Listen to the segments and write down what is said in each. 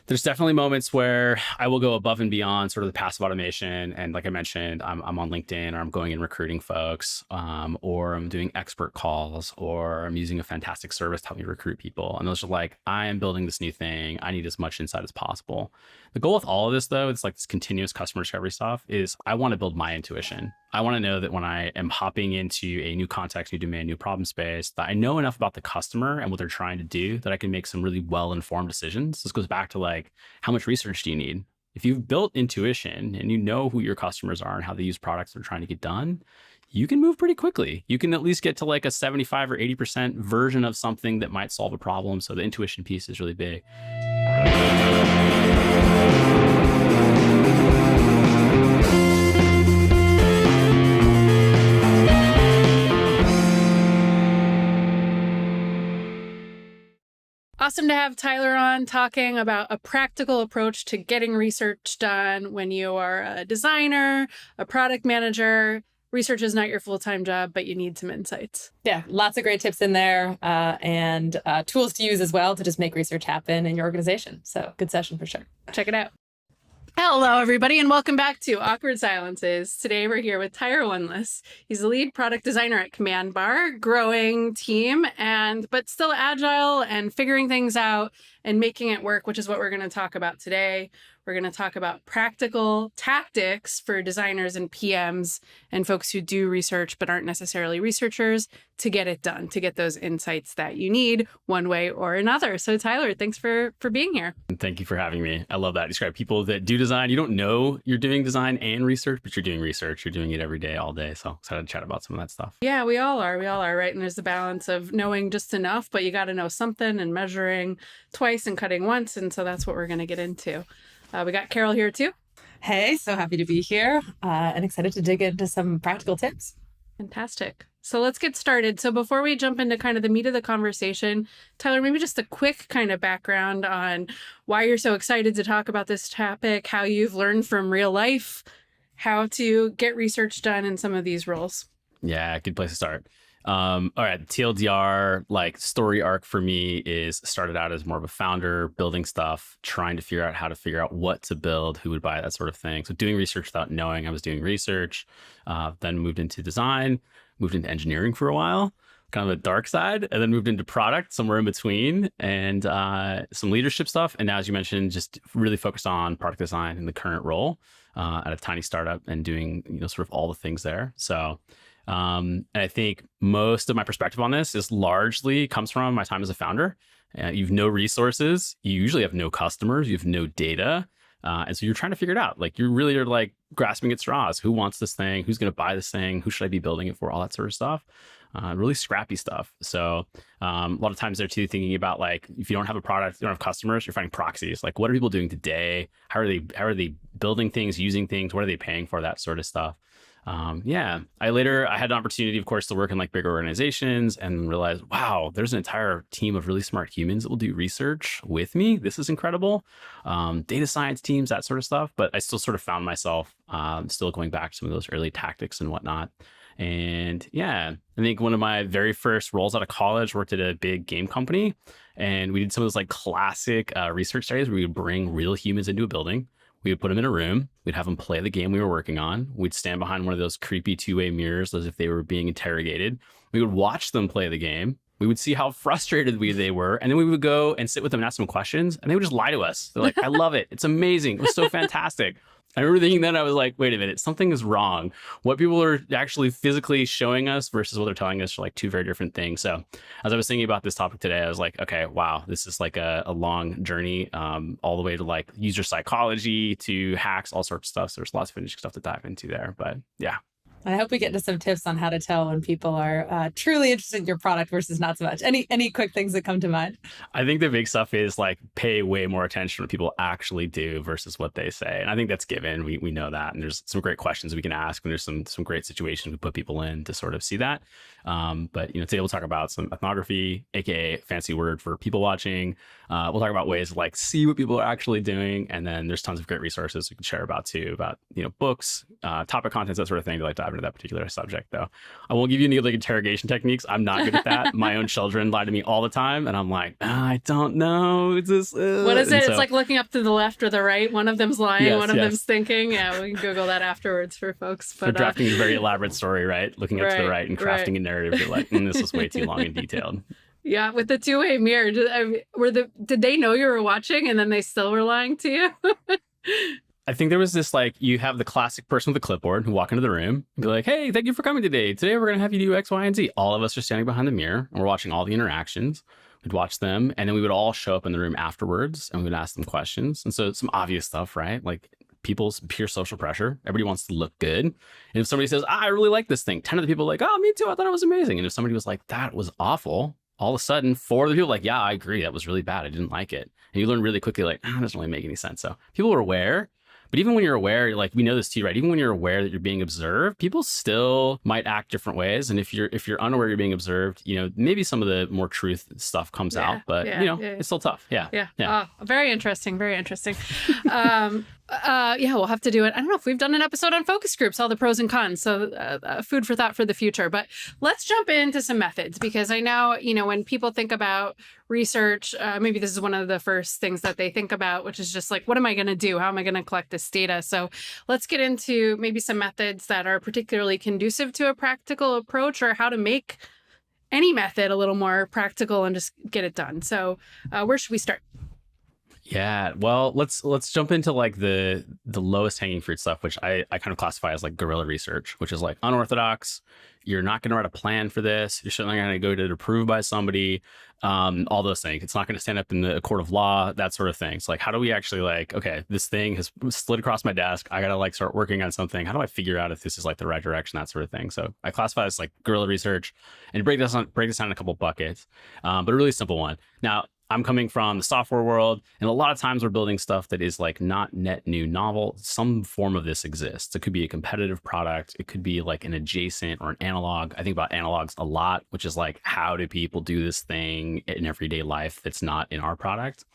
There's definitely moments where I will go above and beyond sort of the passive automation. And like I mentioned, I'm on LinkedIn, or I'm going and recruiting folks, or I'm doing expert calls, or I'm using a fantastic service to help me recruit people. And those are like, I am building this new thing. I need as much insight as possible. The goal with all of this, though, it's like this continuous customer discovery stuff, is I want to build my intuition. I want to know that when I am hopping into a new context, new domain, new problem space, that I know enough about the customer and what they're trying to do that I can make some really well-informed decisions. This goes back to like, how much research do you need? If you've built intuition and you know who your customers are and how they use products they're trying to get done, you can move pretty quickly. You can at least get to like a 75 or 80% version of something that might solve a problem. So the intuition piece is really big. Awesome to have Tyler on talking about a practical approach to getting research done when you are a designer, a product manager. Research is not your full-time job, but you need some insights. Yeah, lots of great tips in there and tools to use as well to just make research happen in your organization. So good session for sure. Check it out. Hello, everybody, and welcome back to Awkward Silences. Today, we're here with Tyler Wanlass. He's the lead product designer at CommandBar, growing team, but still agile and figuring things out and making it work, which is what we're going to talk about today. We're going to talk about practical tactics for designers and PMs and folks who do research but aren't necessarily researchers to get it done, to get those insights that you need one way or another. So Tyler, thanks for being here. Thank you for having me. I love that. I describe people that do design. You don't know you're doing design and research, but you're doing research. You're doing it every day, all day. So excited to chat about some of that stuff. Yeah, we all are. We all are, right? And there's the balance of knowing just enough, but you got to know something, and measuring twice and cutting once. And so that's what we're going to get into. We got Carol here too. Hey, so happy to be here and excited to dig into some practical tips. Fantastic. So let's get started. So before we jump into kind of the meat of the conversation, Tyler, maybe just a quick kind of background on why you're so excited to talk about this topic, how you've learned from real life, how to get research done in some of these roles. Yeah, good place to start. All right, TLDR, like story arc for me is started out as more of a founder, building stuff, trying to figure out how to figure out what to build, who would buy that sort of thing. So doing research without knowing I was doing research, then moved into design, moved into engineering for a while, kind of a dark side, and then moved into product somewhere in between, and some leadership stuff. And now, as you mentioned, just really focused on product design in the current role at a tiny startup and doing, sort of all the things there. So and I think most of my perspective on this is largely comes from my time as a founder. You've no resources. You usually have no customers. You have no data. And so you're trying to figure it out. Like you really are like grasping at straws. Who wants this thing? Who's going to buy this thing? Who should I be building it for? All that sort of stuff. Really scrappy stuff. So a lot of times they're too thinking about like, if you don't have a product, you don't have customers, you're finding proxies. Like what are people doing today? How are they building things, using things? What are they paying for? That sort of stuff. I had an opportunity, of course, to work in like big organizations and realized, wow, there's an entire team of really smart humans that will do research with me. This is incredible. Data science teams, that sort of stuff. But I still sort of found myself still going back to some of those early tactics and whatnot. And yeah, I think one of my very first roles out of college worked at a big game company. And we did some of those like classic research studies where we would bring real humans into a building. We would put them in a room. We'd have them play the game we were working on. We'd stand behind one of those creepy two-way mirrors as if they were being interrogated. We would watch them play the game. We would see how frustrated they were. And then we would go and sit with them and ask them questions. And they would just lie to us. They're like, I love it. It's amazing. It was so fantastic. I remember thinking then, I was like, wait a minute, something is wrong. What people are actually physically showing us versus what they're telling us are like two very different things. So as I was thinking about this topic today, I was like, okay, wow, this is like a long journey all the way to like user psychology to hacks, all sorts of stuff. So there's lots of interesting stuff to dive into there. But yeah. I hope we get into some tips on how to tell when people are truly interested in your product versus not so much. Any quick things that come to mind? I think the big stuff is like pay way more attention to what people actually do versus what they say. And I think that's given. We know that. And there's some great questions we can ask. And there's some great situations we put people in to sort of see that. But today we'll talk about some ethnography, aka fancy word for people watching. We'll talk about ways to like see what people are actually doing. And then there's tons of great resources we can share about too, about books, topic contents, that sort of thing to like dive dive into that particular subject, though. I won't give you any like interrogation techniques. I'm not good at that. My own children lie to me all the time, and I'm like, I don't know. It's just, what is it? It's like looking up to the left or the right. One of them's lying, one of them's thinking. Yeah, we can Google that afterwards for folks. But for drafting a very elaborate story, right? Looking up to the right and crafting a narrative. You're like, this is way too long and detailed. Yeah, with the two-way mirror, did they know you were watching and then they still were lying to you? I think there was this, like, you have the classic person with a clipboard who walk into the room and be like, hey, thank you for coming today. Today we're going to have you do X, Y, and Z. All of us are standing behind the mirror and we're watching all the interactions. We'd watch them and then we would all show up in the room afterwards and we would ask them questions. And so some obvious stuff, right? Like people's peer social pressure. Everybody wants to look good. And if somebody says, I really like this thing, 10 of the people are like, oh, me too. I thought it was amazing. And if somebody was like, that was awful, all of a sudden, 4 of the people are like, yeah, I agree. That was really bad. I didn't like it. And you learn really quickly, like, that doesn't really make any sense. So people are aware. But even when you're aware, like we know this too, right? Even when you're aware that you're being observed, people still might act different ways. And if you're unaware you're being observed, maybe some of the more truth stuff comes out, but it's still tough. Yeah. Oh, very interesting. Very interesting. We'll have to do it. I don't know if we've done an episode on focus groups, all the pros and cons. So food for thought for the future. But let's jump into some methods, because I know, when people think about research, maybe this is one of the first things that they think about, which is just like, what am I going to do? How am I going to collect this data? So let's get into maybe some methods that are particularly conducive to a practical approach, or how to make any method a little more practical and just get it done. So where should we start? Yeah, well, let's jump into like the lowest hanging fruit stuff, which I kind of classify as like guerrilla research, which is like unorthodox. You're not going to write a plan for this. You're certainly going to go to it approved by somebody. All those things. It's not going to stand up in the court of law, that sort of thing. It's like, how do we actually like, okay, this thing has slid across my desk. I got to like start working on something. How do I figure out if this is like the right direction, that sort of thing? So I classify as like guerrilla research and break this down in a couple buckets, but a really simple one. Now, I'm coming from the software world, and a lot of times we're building stuff that is like not net new novel. Some form of this exists. It could be a competitive product. It could be like an adjacent or an analog. I think about analogs a lot, which is like, how do people do this thing in everyday life that's not in our product?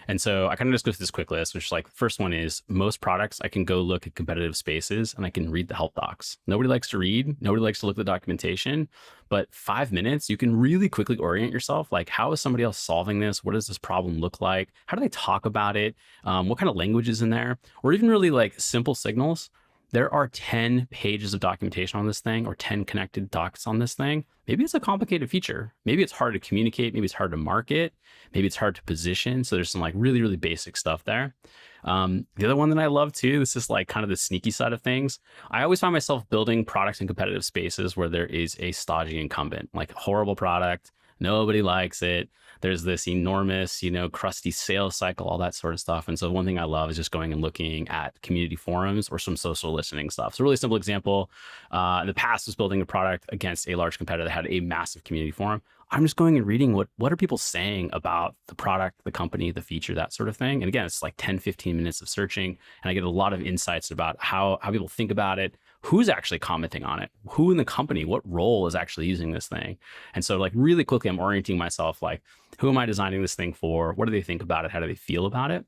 And so I kind of just go through this quick list, which is like, first one is most products, I can go look at competitive spaces and I can read the help docs. Nobody likes to read. Nobody likes to look at the documentation. But 5 minutes, you can really quickly orient yourself. Like, how is somebody else solving this? What does this problem look like? How do they talk about it? What kind of language is in there? Or even really like simple signals. There are 10 pages of documentation on this thing, or 10 connected docs on this thing. Maybe it's a complicated feature. Maybe it's hard to communicate. Maybe it's hard to market. Maybe it's hard to position. So there's some like really, really basic stuff there. The other one that I love too, this is like kind of the sneaky side of things. I always find myself building products in competitive spaces where there is a stodgy incumbent, like a horrible product. Nobody likes it. There's this enormous, crusty sales cycle, all that sort of stuff. And so one thing I love is just going and looking at community forums or some social listening stuff. So a really simple example, in the past was building a product against a large competitor that had a massive community forum. I'm just going and reading what are people saying about the product, the company, the feature, that sort of thing. And again, it's like 10, 15 minutes of searching. And I get a lot of insights about how people think about it, who's actually commenting on it, who in the company, what role is actually using this thing. And so like really quickly, I'm orienting myself like, who am I designing this thing for? What do they think about it? How do they feel about it?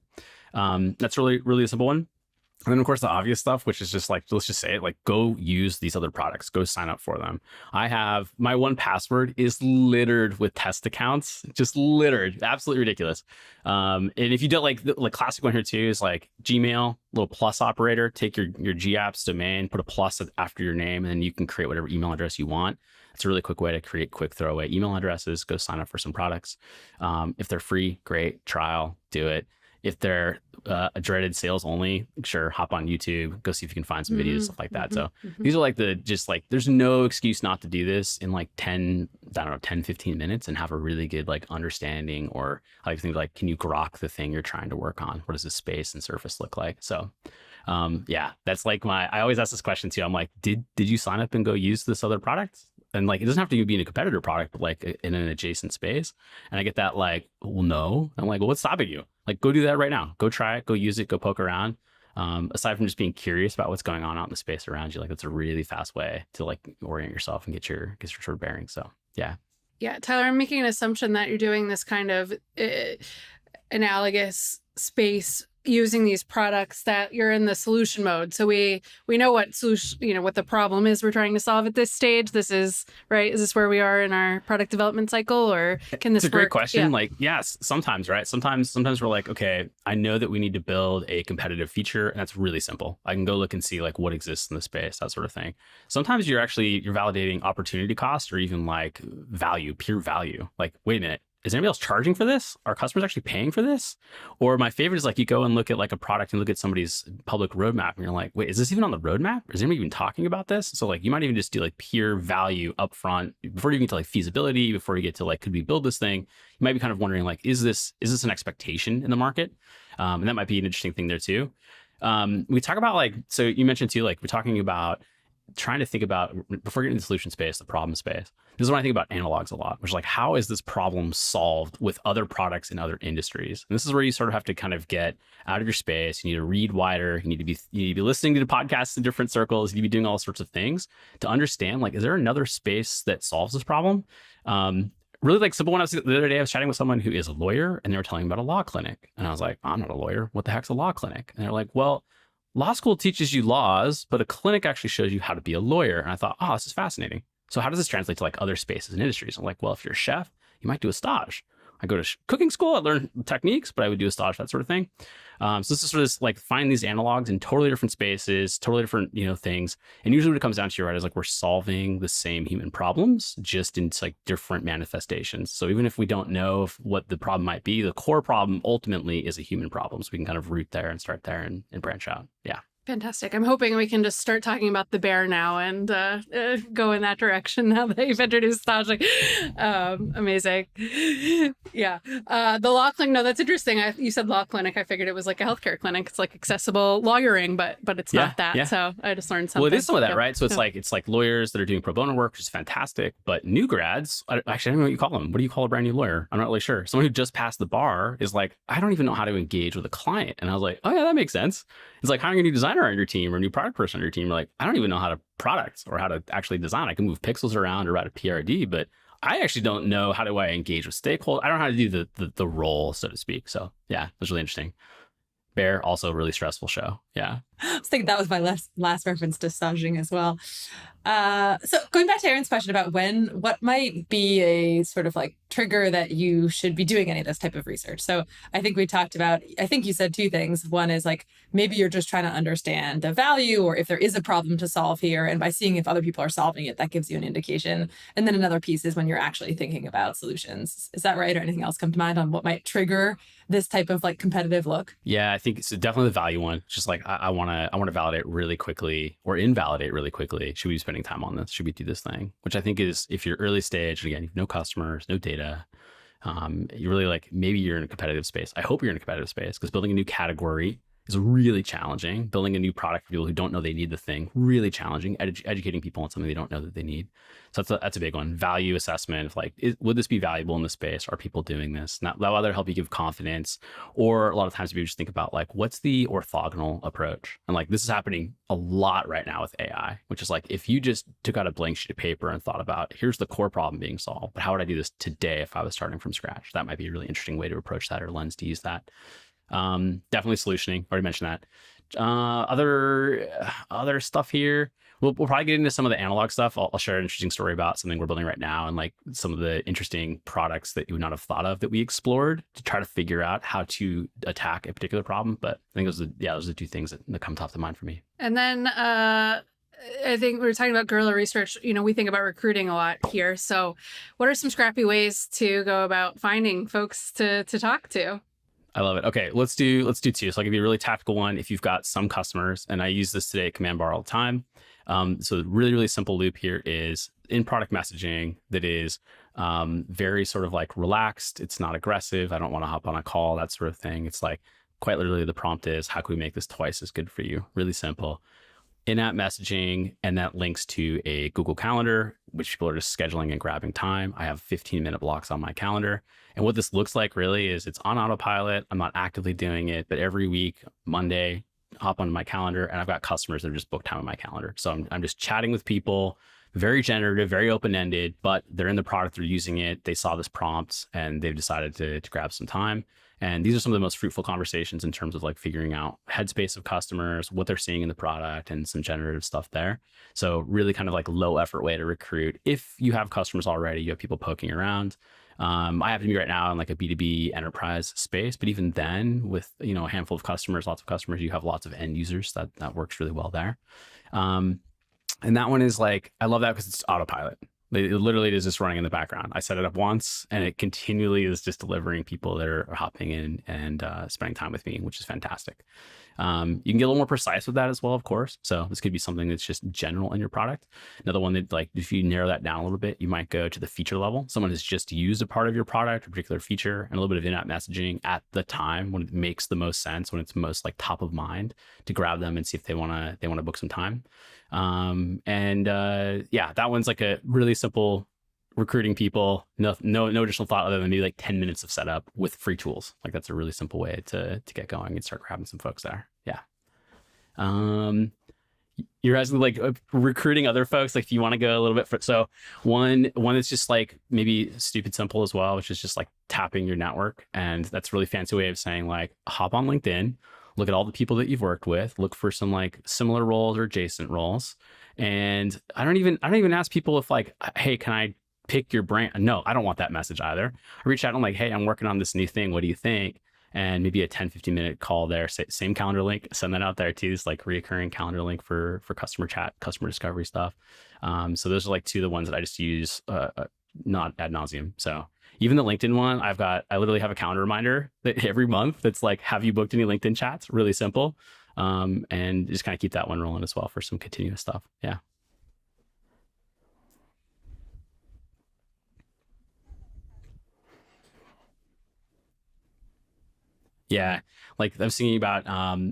That's really, really a simple one. And then, of course, the obvious stuff, which is just like, let's just say it, like, go use these other products, go sign up for them. I have my 1Password is littered with test accounts, just littered, absolutely ridiculous. And if you don't like the classic one here too, is like Gmail, little plus operator, take your GApps domain, put a plus after your name, and then you can create whatever email address you want. It's a really quick way to create quick throwaway email addresses, go sign up for some products. If they're free, great, trial, do it. If they're a dreaded sales only, sure, hop on YouTube, go see if you can find some videos, stuff like that. So these are like there's no excuse not to do this in like 10, 15 minutes and have a really good like understanding, or I think like, can you grok the thing you're trying to work on? What does the space and surface look like? So that's like I always ask this question too. I'm like, did you sign up and go use this other product? And like, it doesn't have to be in a competitor product, but like in an adjacent space. And I get that like, well, no. I'm like, well, what's stopping you? Like, go do that right now. Go try it, go use it, go poke around. Aside from just being curious about what's going on out in the space around you, like that's a really fast way to like orient yourself and get your sort of bearings. So yeah. Yeah. Tyler, I'm making an assumption that you're doing this kind of analogous space using these products that you're in the solution mode. So we know what solution, what the problem is we're trying to solve at this stage. This is right. Is this where we are in our product development cycle, or can this It's a great work? question. Yeah. Like, yes, sometimes, right? Sometimes we're like, okay, I know that we need to build a competitive feature, and that's really simple. I can go look and see like what exists in the space, that sort of thing. Sometimes you're validating opportunity cost or even like value, pure value. Like, wait a minute, is anybody else charging for this? Are customers actually paying for this? Or my favorite is like you go and look at like a product and look at somebody's public roadmap and you're like, wait, is this even on the roadmap? Is anybody even talking about this? So like you might even just do like pure value upfront before you get to like feasibility, before you get to like, could we build this thing? You might be kind of wondering like, is this an expectation in the market? And that might be an interesting thing there too. We talk about like, so you mentioned too, like we're talking about trying to think about, before getting into the solution space, the problem space. This is when I think about analogs a lot, which is like, how is this problem solved with other products in other industries? And this is where you sort of have to kind of get out of your space. You need to read wider. You need to be listening to the podcasts in different circles. You need to be doing all sorts of things to understand, like, is there another space that solves this problem? Really like simple one. The other day I was chatting with someone who is a lawyer and they were telling me about a law clinic. And I was like, I'm not a lawyer. What the heck's a law clinic? And they're like, well, law school teaches you laws, but a clinic actually shows you how to be a lawyer. And I thought, oh, this is fascinating. So how does this translate to like other spaces and industries? I'm like, well, if you're a chef, you might do a stage. I go to cooking school, I learn techniques, but I would do a stage, that sort of thing. So this is sort of like find these analogs in totally different spaces, totally different, things. And usually what it comes down to, right, is like we're solving the same human problems, just in like different manifestations. So even if we don't know what the problem might be, the core problem ultimately is a human problem. So we can kind of root there and start there and branch out. Yeah. Fantastic. I'm hoping we can just start talking about the bear now and go in that direction now that you've introduced staging. Amazing. Yeah. The law clinic. No, that's interesting. You said law clinic. I figured it was like a healthcare clinic. It's like accessible lawyering, but it's not that. Yeah. So I just learned something. Well, it is some of that, right? So it's like lawyers that are doing pro bono work, which is fantastic. But new grads, actually, I don't know what you call them. What do you call a brand new lawyer? I'm not really sure. Someone who just passed the bar is like, I don't even know how to engage with a client. And I was like, oh yeah, that makes sense. It's like hiring a new designer on your team or a new product person on your team. You're like, I don't even know how to product or how to actually design. I can move pixels around or write a PRD, but I actually don't know how do I engage with stakeholders. I don't know how to do the role, so to speak. So yeah, it was really interesting. Bear, also a really stressful show. Yeah. I was thinking that was my last reference to staging as well. So going back to Erin's question about what might be a sort of like trigger that you should be doing any of this type of research. So I think we talked about, I think you said two things. One is like, maybe you're just trying to understand the value or if there is a problem to solve here. And by seeing if other people are solving it, that gives you an indication. And then another piece is when you're actually thinking about solutions. Is that right? Or anything else come to mind on what might trigger this type of like competitive look? Yeah, I think it's definitely the value one. Just like, I want to validate really quickly or invalidate really quickly. Should we be spending time on this? Should we do this thing? Which I think is, if you're early stage, again, you've no customers, no data, you really like, maybe you're in a competitive space. I hope you're in a competitive space because building a new category is really challenging. Building a new product for people who don't know they need the thing, really challenging. Educating people on something they don't know that they need. So that's a big one. Value assessment of like, would this be valuable in this space? Are people doing this? That will either help you give confidence, or a lot of times people just think about like, what's the orthogonal approach? And like, this is happening a lot right now with AI, which is like, if you just took out a blank sheet of paper and thought about, here's the core problem being solved, but how would I do this today if I was starting from scratch? That might be a really interesting way to approach that, or lens to use that. Definitely solutioning. Already mentioned that. Other stuff here. We'll probably get into some of the analog stuff. I'll share an interesting story about something we're building right now and like some of the interesting products that you would not have thought of that we explored to try to figure out how to attack a particular problem. But I think those are the two things that come top of mind for me. And then I think we were talking about guerrilla research. We think about recruiting a lot here. So what are some scrappy ways to go about finding folks to talk to? I love it. Okay, let's do two. So I'll give you a really tactical one. If you've got some customers, and I use this today at CommandBar all the time. So the really, really simple loop here is in product messaging that is very sort of like relaxed. It's not aggressive. I don't want to hop on a call, that sort of thing. It's like quite literally the prompt is, how can we make this twice as good for you? Really simple. In-app messaging, and that links to a Google Calendar, which people are just scheduling and grabbing time. I have 15-minute blocks on my calendar. And what this looks like really is it's on autopilot. I'm not actively doing it, but every week, Monday, hop on my calendar, and I've got customers that have just booked time on my calendar. So I'm just chatting with people, very generative, very open-ended, but they're in the product, they're using it. They saw this prompt and they've decided to grab some time. And these are some of the most fruitful conversations in terms of like figuring out headspace of customers, what they're seeing in the product, and some generative stuff there. So really kind of like low effort way to recruit. If you have customers already, you have people poking around. I happen to be right now in like a B2B enterprise space, but even then with, you know, a handful of customers, lots of customers, you have lots of end users that works really well there. And that one is like, I love that because it's autopilot. It literally is just running in the background. I set it up once and it continually is just delivering people that are hopping in and spending time with me, which is fantastic. You can get a little more precise with that as well, of course. So this could be something that's just general in your product. Another one that, like, if you narrow that down a little bit, you might go to the feature level. Someone has just used a part of your product, a particular feature, and a little bit of in-app messaging at the time when it makes the most sense, when it's most like top of mind, to grab them and see if they want to book some time. Yeah, that one's like a really simple recruiting people, no additional thought other than maybe like 10 minutes of setup with free tools. Like that's a really simple way to get going and start grabbing some folks there. Yeah. You're asking like recruiting other folks, like if you want to go a little bit so one that's just like maybe stupid simple as well, which is just like tapping your network. And that's a really fancy way of saying like hop on LinkedIn, look at all the people that you've worked with, look for some like similar roles or adjacent roles. And I don't even ask people if like, hey, can I pick your brain? No, I don't want that message either. I reach out and I'm like, hey, I'm working on this new thing. What do you think? And maybe a 10-15 minute call there, same calendar link, send that out there too. It's like reoccurring calendar link for customer chat, customer discovery stuff. So those are like two of the ones that I just use not ad nauseum. So even the LinkedIn one, I literally have a calendar reminder that every month that's like, have you booked any LinkedIn chats? Really simple. And just kind of keep that one rolling as well for some continuous stuff. Yeah. Yeah. Like I was thinking about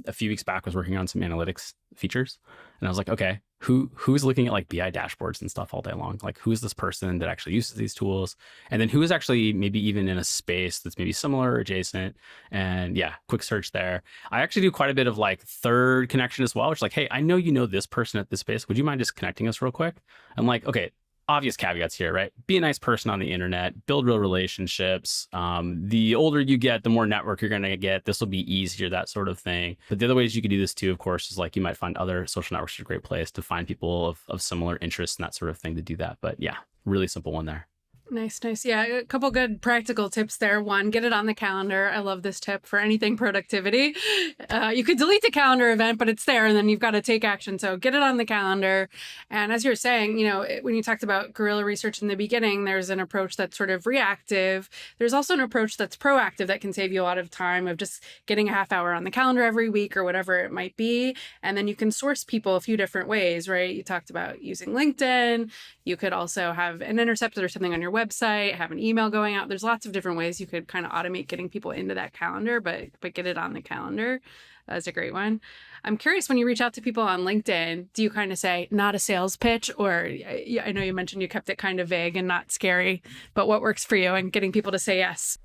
a few weeks back, I was working on some analytics features and I was like, okay, who's looking at like BI dashboards and stuff all day long? Like who's this person that actually uses these tools? And then who is actually maybe even in a space that's maybe similar or adjacent? And yeah, quick search there. I actually do quite a bit of like third connection as well, which is like, hey, I know you know this person at this space. Would you mind just connecting us real quick? I'm like, okay, obvious caveats here, right? Be a nice person on the internet, build real relationships. The older you get, the more network you're going to get. This will be easier, that sort of thing. But the other ways you could do this too, of course, is like you might find other social networks are a great place to find people of similar interests and that sort of thing to do that. But yeah, really simple one there. Nice. Yeah, a couple good practical tips there. One, get it on the calendar. I love this tip for anything productivity. You could delete the calendar event, but it's there and then you've got to take action. So get it on the calendar. And as you're saying, you know, when you talked about guerrilla research in the beginning, there's an approach that's sort of reactive. There's also an approach that's proactive that can save you a lot of time of just getting a half hour on the calendar every week or whatever it might be. And then you can source people a few different ways, right? You talked about using LinkedIn. You could also have an interceptor or something on your website, have an email going out. There's lots of different ways you could kind of automate getting people into that calendar, but get it on the calendar. That's a great one. I'm curious, when you reach out to people on LinkedIn, do you kind of say, not a sales pitch? Or I know you mentioned you kept it kind of vague and not scary, but what works for you and getting people to say yes?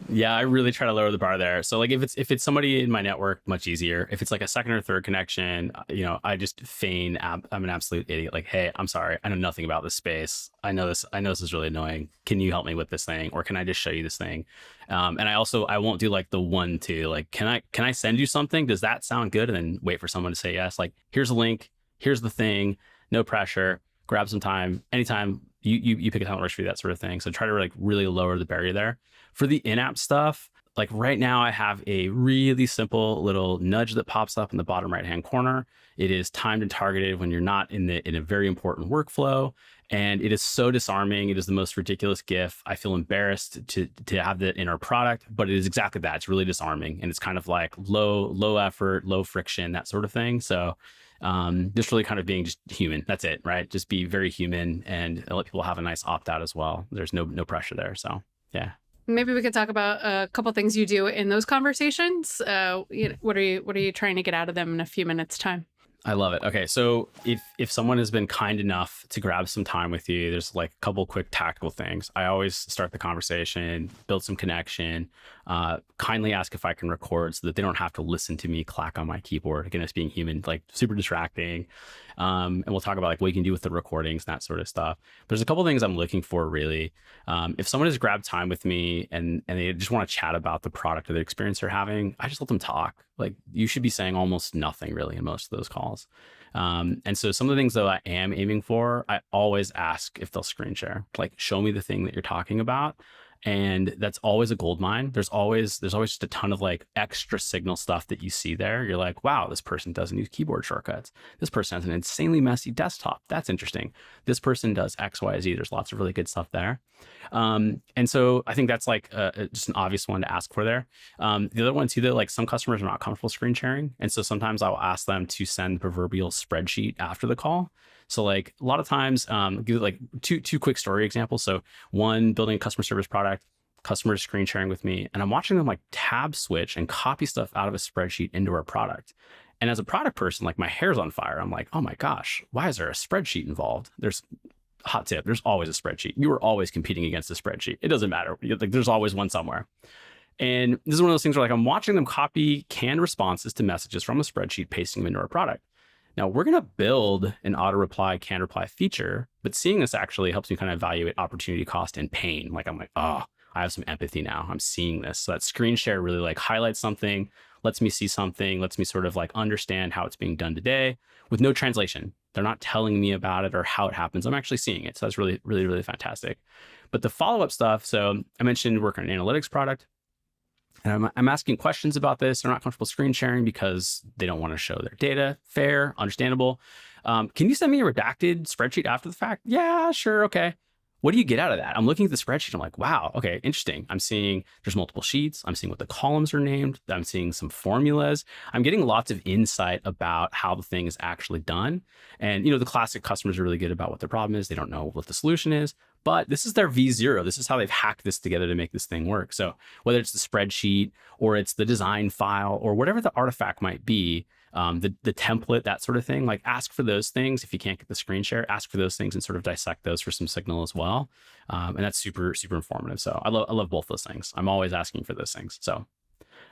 Yeah, I really try to lower the bar there. So like if it's somebody in my network, much easier. If it's like a second or third connection, you know, I just feign I'm an absolute idiot. Like, hey, I'm sorry, I know nothing about this space. I know this is really annoying. Can you help me with this thing? Or can I just show you this thing? And I won't do like the 1-2, like, can I send you something? Does that sound good? And then wait for someone to say yes. Like, here's a link, here's the thing, no pressure, grab some time, anytime you pick a time that works for you, that sort of thing. So try to like really lower the barrier there. For the in-app stuff, like right now I have a really simple little nudge that pops up in the bottom right-hand corner. It is timed and targeted when you're not in a very important workflow. And it is so disarming. It is the most ridiculous GIF. I feel embarrassed to have that in our product, but it is exactly that. It's really disarming. And it's kind of like low effort, low friction, that sort of thing. So just really kind of being just human. That's it, right? Just be very human and let people have a nice opt-out as well. There's no pressure there. So yeah. Maybe we could talk about a couple things you do in those conversations. What are you trying to get out of them in a few minutes' time? I love it. Okay, so if someone has been kind enough to grab some time with you, there's like a couple quick tactical things. I always start the conversation, build some connection. kindly ask if I can record so that they don't have to listen to me clack on my keyboard. Again, it's being human, like super distracting. And we'll talk about like what you can do with the recordings and that sort of stuff. There's a couple things I'm looking for really. If someone has grabbed time with me and they just want to chat about the product or the experience they're having, I just let them talk. Like you should be saying almost nothing really in most of those calls. And so some of the things that I am aiming for, I always ask if they'll screen share, like show me the thing that you're talking about. And that's always a gold mine. There's always just a ton of like extra signal stuff that you see there. You're like, wow, this person doesn't use keyboard shortcuts. This person has an insanely messy desktop. That's interesting. This person does X, Y, Z. There's lots of really good stuff there. And so I think that's like just an obvious one to ask for there. The other one too, that like some customers are not comfortable screen sharing. And so sometimes I'll ask them to send the proverbial spreadsheet after the call. So like a lot of times, give like two quick story examples. So one, building a customer service product, customers screen sharing with me, and I'm watching them like tab switch and copy stuff out of a spreadsheet into our product. And as a product person, like my hair's on fire. I'm like, oh my gosh, why is there a spreadsheet involved? There's hot tip. There's always a spreadsheet. You are always competing against a spreadsheet. It doesn't matter. Like there's always one somewhere. And this is one of those things where like I'm watching them copy canned responses to messages from a spreadsheet, pasting them into our product. Now we're going to build an auto reply, canned reply feature, but seeing this actually helps me kind of evaluate opportunity cost and pain. Like I'm like, oh, I have some empathy now. I'm seeing this. So that screen share really like highlights something, lets me see something, lets me sort of like understand how it's being done today with no translation. They're not telling me about it or how it happens. I'm actually seeing it. So that's really, really, really fantastic. But the follow-up stuff, so I mentioned work on an analytics product. And I'm asking questions about this. They're not comfortable screen sharing because they don't want to show their data. Fair, understandable. Can you send me a redacted spreadsheet after the fact? Yeah, sure. Okay. What do you get out of that? I'm looking at the spreadsheet. I'm like, wow, okay, interesting. I'm seeing there's multiple sheets. I'm seeing what the columns are named. I'm seeing some formulas. I'm getting lots of insight about how the thing is actually done. And, the classic customers are really good about what their problem is. They don't know what the solution is, but this is their V0. This is how they've hacked this together to make this thing work. So whether it's the spreadsheet or it's the design file or whatever the artifact might be, the template, that sort of thing, like ask for those things. If you can't get the screen share, ask for those things and sort of dissect those for some signal as well. And that's super, super informative. So I love both those things. I'm always asking for those things. So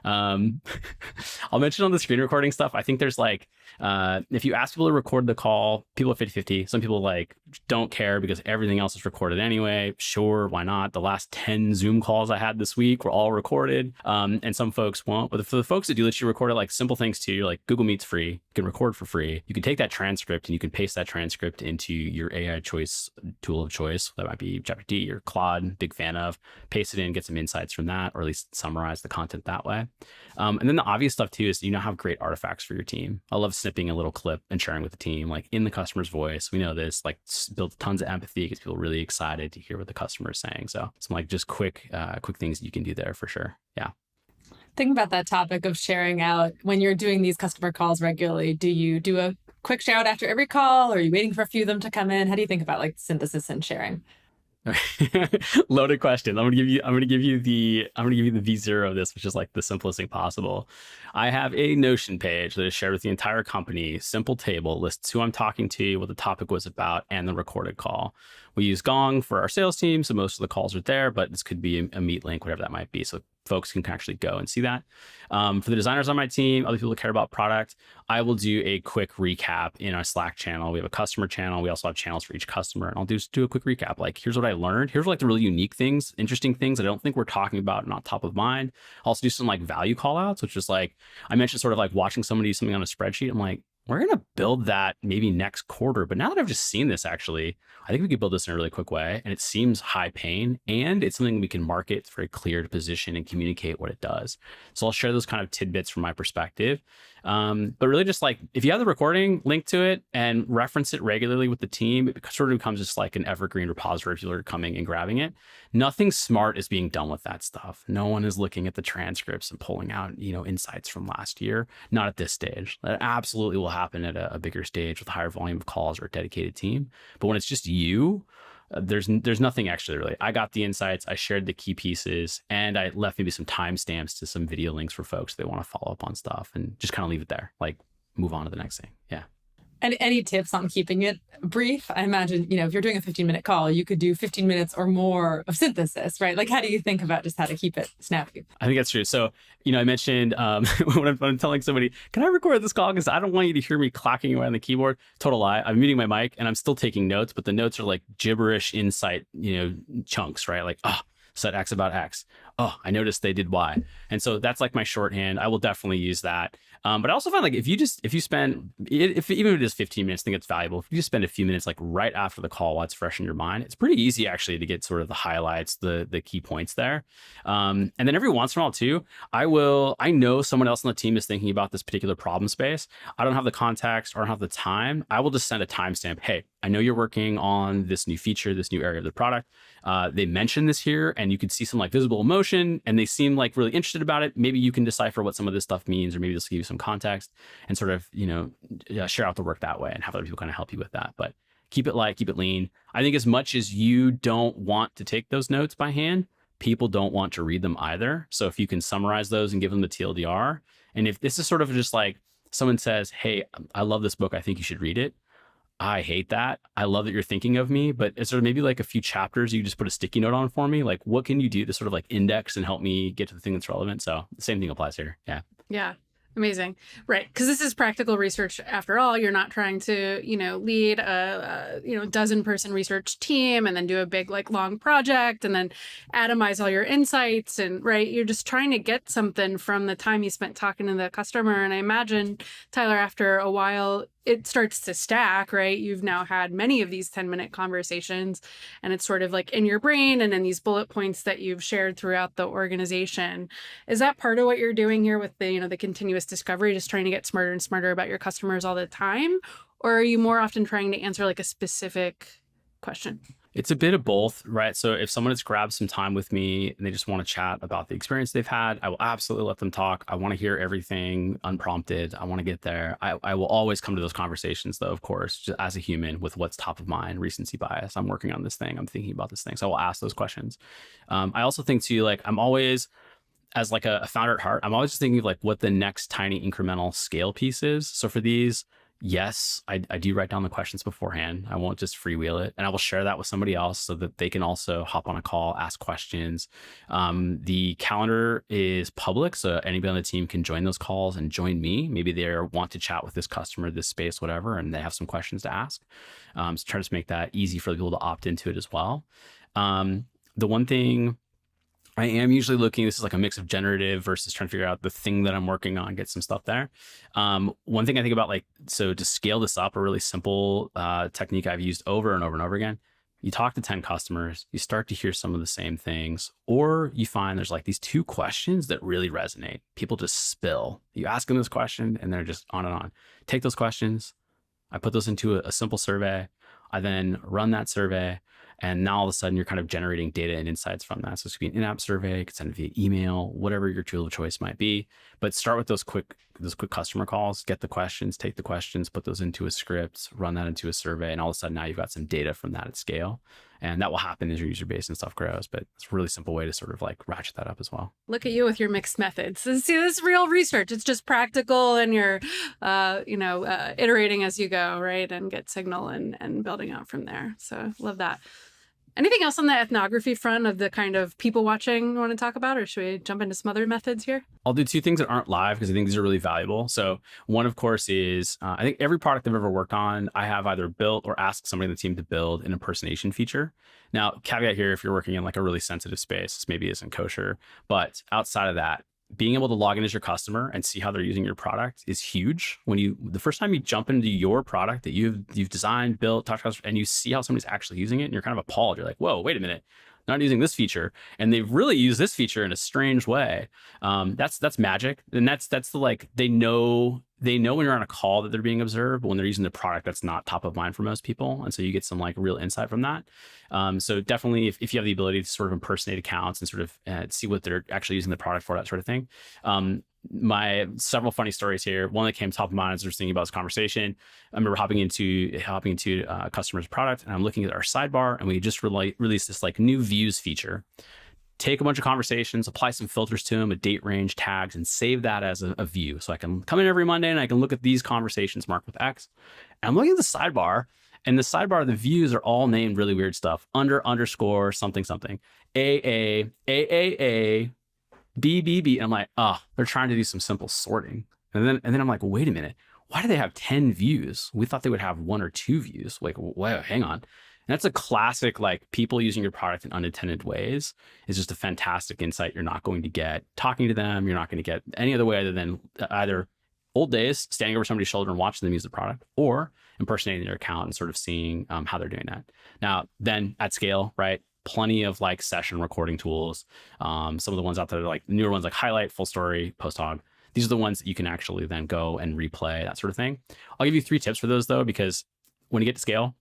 I'll mention on the screen recording stuff. I think there's like, if you ask people to record the call, people are 50-50. Some people like don't care because everything else is recorded anyway. Sure, why not? The last 10 Zoom calls I had this week were all recorded. And some folks won't. But for the folks that do let you record it, like simple things too, like Google Meet's free. You can record for free. You can take that transcript and you can paste that transcript into your AI choice tool of choice. That might be ChatGPT or Claude, big fan of. Paste it in, get some insights from that, or at least summarize the content that way. And then the obvious stuff too is have great artifacts for your team. I love snipping a little clip and sharing with the team, like in the customer's voice. We know this, like build tons of empathy, gets people really excited to hear what the customer is saying. So some like just quick things that you can do there for sure. Yeah. Thinking about that topic of sharing out, when you're doing these customer calls regularly, do you do a quick shout after every call, or are you waiting for a few of them to come in? How do you think about like synthesis and sharing? Loaded question. I'm gonna give you the V0 of this, which is like the simplest thing possible. I have a Notion page that is shared with the entire company. Simple table, lists who I'm talking to, what the topic was about, and the recorded call. We use Gong for our sales team, so most of the calls are there, but this could be a Meet link, whatever that might be. So folks can actually go and see that. For the designers on my team, other people who care about product, I will do a quick recap in our Slack channel. We have a customer channel. We also have channels for each customer. And I'll just do a quick recap. Like, here's what I learned. Here's like the really unique things, interesting things that I don't think we're talking about, not top of mind. I'll also do some like value call outs, which is like, I mentioned sort of like watching somebody do something on a spreadsheet. I'm like, we're going to build that maybe next quarter. But now that I've just seen this, actually, I think we could build this in a really quick way. And it seems high pain, and it's something we can market. It's very clear to position and communicate what it does. So I'll share those kind of tidbits from my perspective. But really just like, if you have the recording, link to it and reference it regularly with the team, it sort of becomes just like an evergreen repository if people are coming and grabbing it. Nothing smart is being done with that stuff. No one is looking at the transcripts and pulling out, insights from last year. Not at this stage. That absolutely will happen at a bigger stage with a higher volume of calls or a dedicated team. But when it's just you, there's nothing extra really. I got the insights, I shared the key pieces, and I left maybe some timestamps to some video links for folks that want to follow up on stuff, and just kind of leave it there, like move on to the next thing. Yeah. Any tips on keeping it brief? I imagine, if you're doing a 15-minute call, you could do 15 minutes or more of synthesis, right? Like, how do you think about just how to keep it snappy? I think that's true. So, I mentioned when I'm telling somebody, can I record this call? Because I don't want you to hear me clacking away on the keyboard. Total lie. I'm muting my mic and I'm still taking notes, but the notes are like gibberish insight, chunks, right? Like, said X about X. Oh, I noticed they did Y. And so that's like my shorthand. I will definitely use that. But I also find like if you spend, even if it is 15 minutes, I think it's valuable. If you just spend a few minutes like right after the call while it's fresh in your mind, it's pretty easy actually to get sort of the highlights, the key points there. And then every once in a while too, I know someone else on the team is thinking about this particular problem space. I don't have the context or I don't have the time. I will just send a timestamp. Hey, I know you're working on this new feature, this new area of the product. They mentioned this here and you could see some like visible emotion and they seem like really interested about it. Maybe you can decipher what some of this stuff means, or maybe this will give you some context and sort of, share out the work that way and have other people kind of help you with that. But keep it light, keep it lean. I think as much as you don't want to take those notes by hand, people don't want to read them either. So if you can summarize those and give them the TLDR, and if this is sort of just like someone says, hey, I love this book, I think you should read it. I hate that. I love that you're thinking of me, but it's sort of maybe like a few chapters you just put a sticky note on for me. Like, what can you do to sort of like index and help me get to the thing that's relevant? So the same thing applies here. Yeah. Yeah. Amazing. Right. Because this is practical research after all. You're not trying to, lead a dozen person research team and then do a big, like long project and then atomize all your insights. And right. You're just trying to get something from the time you spent talking to the customer. And I imagine, Tyler, after a while, it starts to stack, right? You've now had many of these 10-minute conversations and it's sort of like in your brain and in these bullet points that you've shared throughout the organization. Is that part of what you're doing here with the, the continuous discovery, just trying to get smarter and smarter about your customers all the time? Or are you more often trying to answer like a specific question? It's a bit of both, right? So if someone has grabbed some time with me and they just want to chat about the experience they've had, I will absolutely let them talk. I want to hear everything unprompted. I want to get there. I will always come to those conversations though, of course, just as a human with what's top of mind, recency bias. I'm working on this thing. I'm thinking about this thing. So I will ask those questions. I also think too, like I'm always, as like a founder at heart, I'm always just thinking of like what the next tiny incremental scale piece is. So for these, yes, I do write down the questions beforehand. I won't just freewheel it. And I will share that with somebody else so that they can also hop on a call, ask questions. The calendar is public, so anybody on the team can join those calls and join me. Maybe they want to chat with this customer, this space, whatever, and they have some questions to ask. So try to make that easy for people to opt into it as well. The one thing I am usually looking, this is like a mix of generative versus trying to figure out the thing that I'm working on, get some stuff there. One thing I think about, like, so to scale this up, a really simple technique I've used over and over and over again, you talk to 10 customers, you start to hear some of the same things, or you find there's like these 2 questions that really resonate. People just spill. You ask them this question and they're just on and on. Take those questions. I put those into a simple survey. I then run that survey. And now all of a sudden you're kind of generating data and insights from that. So this could be an in-app survey, you could send it via email, whatever your tool of choice might be. But start with those quick customer calls, get the questions, take the questions, put those into a script, run that into a survey. And all of a sudden now you've got some data from that at scale. And that will happen as your user base and stuff grows. But it's a really simple way to sort of like ratchet that up as well. Look at you with your mixed methods. See, this is real research. It's just practical and you're, iterating as you go, right? And get signal and building out from there. So love that. Anything else on the ethnography front of the kind of people watching you want to talk about, or should we jump into some other methods here? I'll do 2 things that aren't live because I think these are really valuable. So one, of course, is I think every product I've ever worked on, I have either built or asked somebody on the team to build an impersonation feature. Now, caveat here, if you're working in like a really sensitive space, this maybe isn't kosher, but outside of that, being able to log in as your customer and see how they're using your the is huge. The first time you jump into your product that you've designed, built, talked to customers, and you see how somebody's actually using it, and you're kind of appalled. You're like, whoa, wait a minute, not using this feature, and they've really used this feature in a strange way. That's magic, and that's the like they know when you're on a call that they're being observed, but when they're using the product, that's not top of mind for most people, and so you get some like real insight from that. So definitely, if you have the ability to sort of impersonate accounts and sort of see what they're actually using the product for, that sort of thing. My several funny stories here. One that came top of mind as I was thinking about this conversation. I remember hopping into a customer's product, and I'm looking at our sidebar, and we just released this like new views feature. take a bunch of conversations, apply some filters to them, a date range, tags, and save that as a view. So I can come in every Monday and I can look at these conversations marked with X. And I'm looking at the sidebar, and the sidebar, the views are all named really weird stuff. Underscore something something. AAAAA, BBB. And I'm like, oh, they're trying to do some simple sorting. And then I'm like, wait a minute. Why do they have 10 views? We thought they would have 1 or 2 views. Like, whoa, hang on. And that's a classic, like, people using your product in unintended ways is just a fantastic insight you're not going to get talking to them. You're not going to get any other way other than either old days, standing over somebody's shoulder and watching them use the product, or impersonating their account and sort of seeing how they're doing that. Now, then at scale, right? Plenty of like session recording tools. Some of the ones out there, like newer ones like Highlight, Full Story, Posthog. These are the ones that you can actually then go and replay, that sort of thing. I'll give you 3 tips for those though, because when you get to scale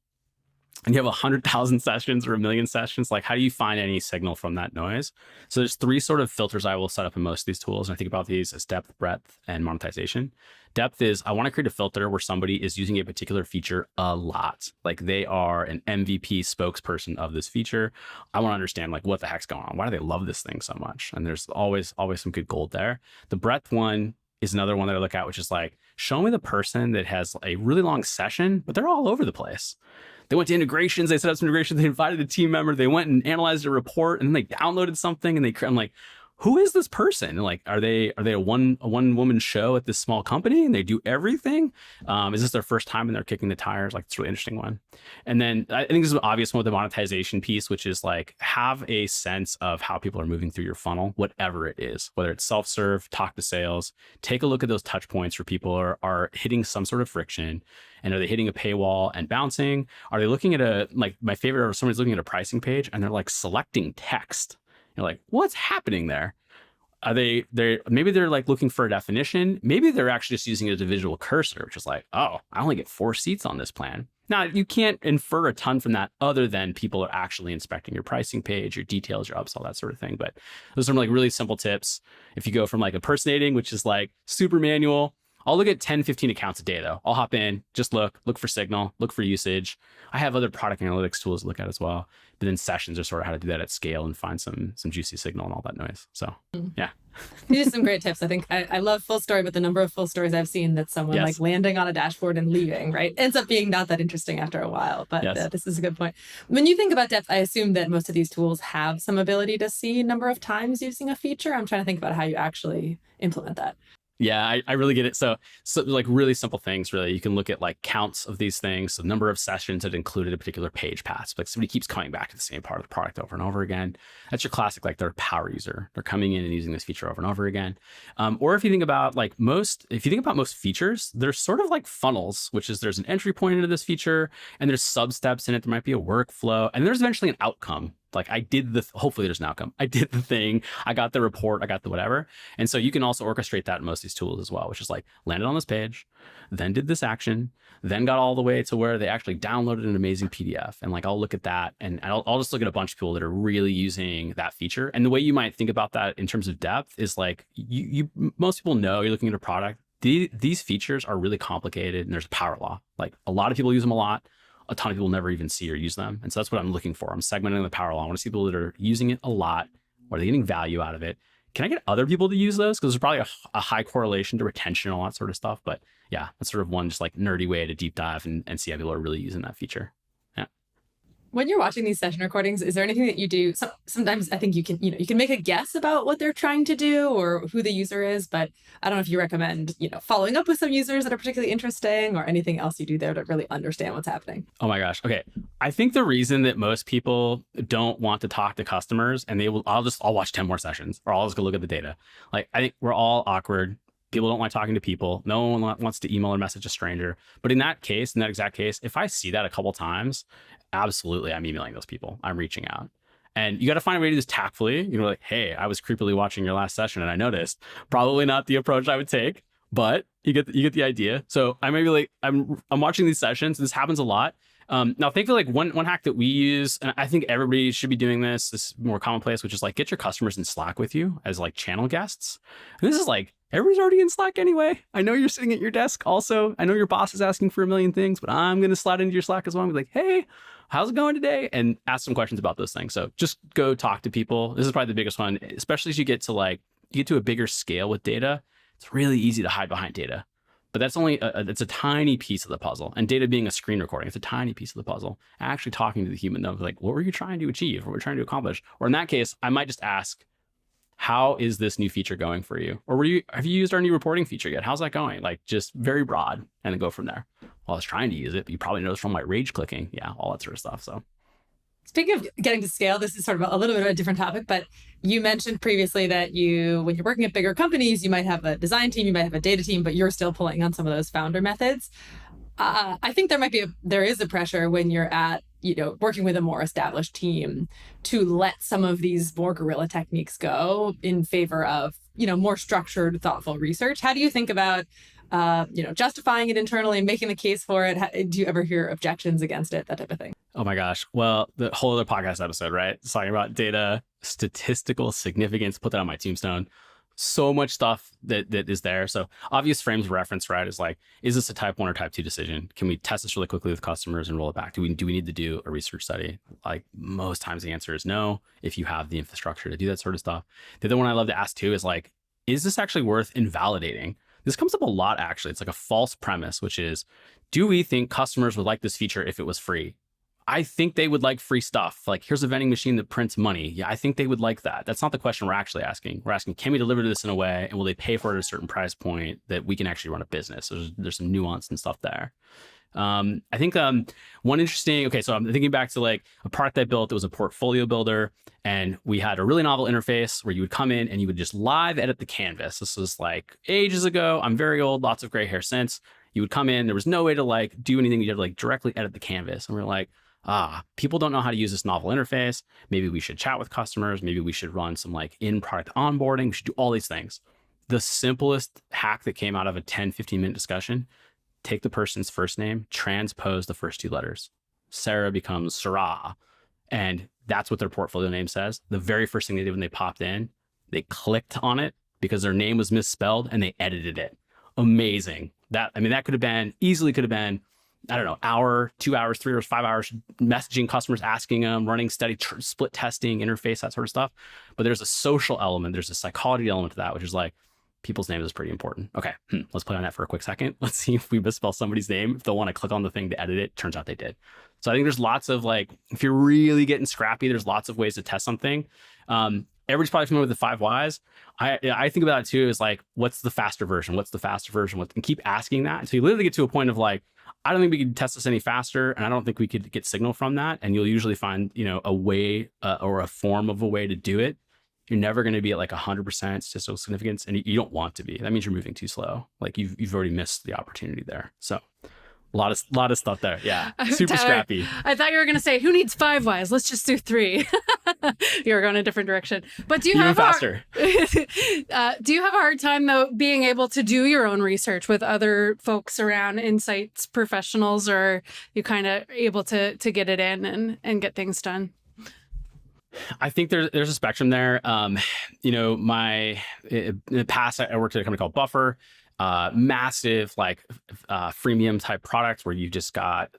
and you have 100,000 sessions or 1 million sessions, like how do you find any signal from that noise? So there's 3 sort of filters I will set up in most of these tools. And I think about these as depth, breadth, and monetization. Depth is I want to create a filter where somebody is using a particular feature a lot. Like they are an MVP spokesperson of this feature. I want to understand like what the heck's going on. Why do they love this thing so much? And there's always some good gold there. The breadth one is another one that I look at, which is like, show me the person that has a really long session, but they're all over the place. They went to integrations, they set up some integrations, they invited a team member, they went and analyzed a report, and then they downloaded something, and I'm like, who is this person? And like, are they a one woman show at this small company and they do everything? Is this their first time and they're kicking the tires? Like, it's a really interesting one. And then I think this is an obvious one with the monetization piece, which is like, have a sense of how people are moving through your funnel, whatever it is, whether it's self-serve, talk to sales, take a look at those touch points where people are hitting some sort of friction. And are they hitting a paywall and bouncing? Are they looking at like my favorite, or somebody's looking at a pricing page and they're like selecting text. You're like, what's happening there? Are maybe they're like looking for a definition. Maybe they're actually just using it as a visual cursor, which is like, oh, I only get 4 seats on this plan. Now, you can't infer a ton from that other than people are actually inspecting your pricing page, your details, your upsell, that sort of thing. But those are like really simple tips. If you go from like impersonating, which is like super manual, I'll look at 10, 15 accounts a day though. I'll hop in, just look for signal, look for usage. I have other product analytics tools to look at as well. But then sessions are sort of how to do that at scale and find some juicy signal and all that noise. So yeah. These are some great tips. I think I love Full Story, but the number of full stories I've seen that someone like landing on a dashboard and leaving, right, ends up being not that interesting after a while. But this is a good point. When you think about depth, I assume that most of these tools have some ability to see number of times using a feature. I'm trying to think about how you actually implement that. Yeah, I really get it. So like really simple things, really. You can look at like counts of these things, so number of sessions that included a particular page path. So like somebody keeps coming back to the same part of the product over and over again. That's your classic, like they're a power user. They're coming in and using this feature over and over again. Or if you think about most features, they're sort of like funnels, which is there's an entry point into this feature and there's sub steps in it. There might be a workflow and there's eventually an outcome. Like hopefully there's an outcome. I did the thing, I got the report, I got the whatever. And so you can also orchestrate that in most of these tools as well, which is like landed on this page, then did this action, then got all the way to where they actually downloaded an amazing PDF. And like, I'll look at that and I'll just look at a bunch of people that are really using that feature. And the way you might think about that in terms of depth is like, most people know you're looking at a product. These features are really complicated and there's a power law. Like a lot of people use them a lot. A ton of people never even see or use them. And so that's what I'm looking for. I'm segmenting the power law. I want to see people that are using it a lot. Are they getting value out of it? Can I get other people to use those? Because there's probably a high correlation to retention and all that sort of stuff. But yeah, that's sort of one just like nerdy way to deep dive and see how people are really using that feature. Yeah. When you're watching these session recordings, is there anything that you do? Sometimes I think you can make a guess about what they're trying to do or who the user is, but I don't know if you recommend, following up with some users that are particularly interesting or anything else you do there to really understand what's happening. Oh my gosh. Okay. I think the reason that most people don't want to talk to customers and I'll watch 10 more sessions or I'll just go look at the data. Like I think we're all awkward. People don't like talking to people. No one wants to email or message a stranger. But in that exact case, if I see that a couple times, absolutely, I'm emailing those people. I'm reaching out. And you got to find a way to do this tactfully. Like, hey, I was creepily watching your last session and I noticed. Probably not the approach I would take, but you get the idea. So I may be like, I'm watching these sessions. This happens a lot. Now, thankfully, like one hack that we use, and I think everybody should be doing this is more commonplace, which is like get your customers in Slack with you as like channel guests. And this is like everybody's already in Slack anyway. I know you're sitting at your desk. Also, I know your boss is asking for a million things, but I'm going to slide into your Slack as well and be like, hey, how's it going today? And ask some questions about those things. So just go talk to people. This is probably the biggest one, especially as you get to a bigger scale with data. It's really easy to hide behind data. But that's only it's a tiny piece of the puzzle. And data being a screen recording, it's a tiny piece of the puzzle. Actually talking to the human though, like, what were you trying to achieve? What were you trying to accomplish? Or in that case, I might just ask, how is this new feature going for you? Or have you used our new reporting feature yet? How's that going? Like just very broad and then go from there. Well, I was trying to use it, but you probably noticed from my rage clicking. Yeah, all that sort of stuff. So speaking of getting to scale, this is sort of a little bit of a different topic, but you mentioned previously that when you're working at bigger companies, you might have a design team, you might have a data team, but you're still pulling on some of those founder methods. I think there is a pressure when you're at, working with a more established team to let some of these more guerrilla techniques go in favor of, more structured, thoughtful research. How do you think about justifying it internally, making the case for it? Do you ever hear objections against it, that type of thing? Oh my gosh. Well, the whole other podcast episode, right? It's talking about data, statistical significance, put that on my tombstone. So much stuff that is there. So obvious frames of reference, right? Is like, is this a type 1 or type 2 decision? Can we test this really quickly with customers and roll it back? Do we need to do a research study? Like most times the answer is no, if you have the infrastructure to do that sort of stuff. The other one I love to ask too is like, is this actually worth invalidating? This comes up a lot, actually. It's like a false premise, which is, do we think customers would like this feature if it was free? I think they would like free stuff. Like, here's a vending machine that prints money. Yeah, I think they would like that. That's not the question we're actually asking. We're asking, can we deliver this in a way, and will they pay for it at a certain price point that we can actually run a business? There's some nuance and stuff there. I think one interesting, okay, so I'm thinking back to like a product I built that was a portfolio builder, and we had a really novel interface where you would come in and you would just live edit the canvas. This was like ages ago. I'm very old, lots of gray hair since. You would come in, there was no way to like do anything. You had to like directly edit the canvas. And we're like, people don't know how to use this novel interface. Maybe we should chat with customers. Maybe we should run some like in-product onboarding. We should do all these things. The simplest hack that came out of a 10, 15-minute discussion, take the person's first name, transpose the first 2 letters. Sarah becomes Sarah. And that's what their portfolio name says. The very first thing they did when they popped in, they clicked on it because their name was misspelled and they edited it. Amazing. That easily could have been, I don't know, hour, 2 hours, 3 hours, 5 hours, messaging customers, asking them, running steady split testing, interface, that sort of stuff. But there's a social element. There's a psychology element to that, which is like, people's names is pretty important. Okay, let's play on that for a quick second. Let's see if we misspell somebody's name. If they'll want to click on the thing to edit it, turns out they did. So I think there's lots of like, if you're really getting scrappy, there's lots of ways to test something. Everybody's probably familiar with the 5 whys. I think about it too, is like, what's the faster version? What's the faster version? And keep asking that until you literally get to a point of like, I don't think we could test this any faster, and I don't think we could get signal from that. And you'll usually find, a way or a form of a way to do it. You're never going to be at like 100% statistical significance, and you don't want to be. That means you're moving too slow. Like you've already missed the opportunity there. So a lot of stuff there. Yeah, super Tyler, scrappy. I thought you were going to say, who needs 5 whys? Let's just do 3. You were going a different direction. But do you have faster? Do you have a hard time though being able to do your own research with other folks around, insights professionals, or you kind of able to get it in and get things done? I think there's a spectrum there. In the past, I worked at a company called Buffer, massive like freemium type product where you just got